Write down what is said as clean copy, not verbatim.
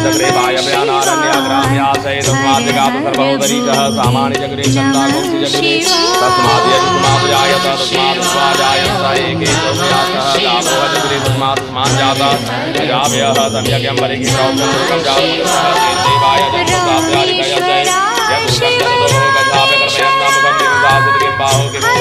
चक्रे वायव्यानारण्याग्राम्यासै तस्माद्गात सर्वोदरीकः सामान्य चक्रे छन्दागोक्ति चक्रे तस्माद्यजुष्मादजायत तस्माद् एके चौव्यासः दावोह चक्रे तस्माद् जाव्यः सम्यग्यं परिगि प्रौचन्द्रकं जातः देवाय जन्मदाप्यारिकयजय यकुर्वन्दतो गजाव्य कर्मयन्नामुखं किं वासुकिं बाहो किं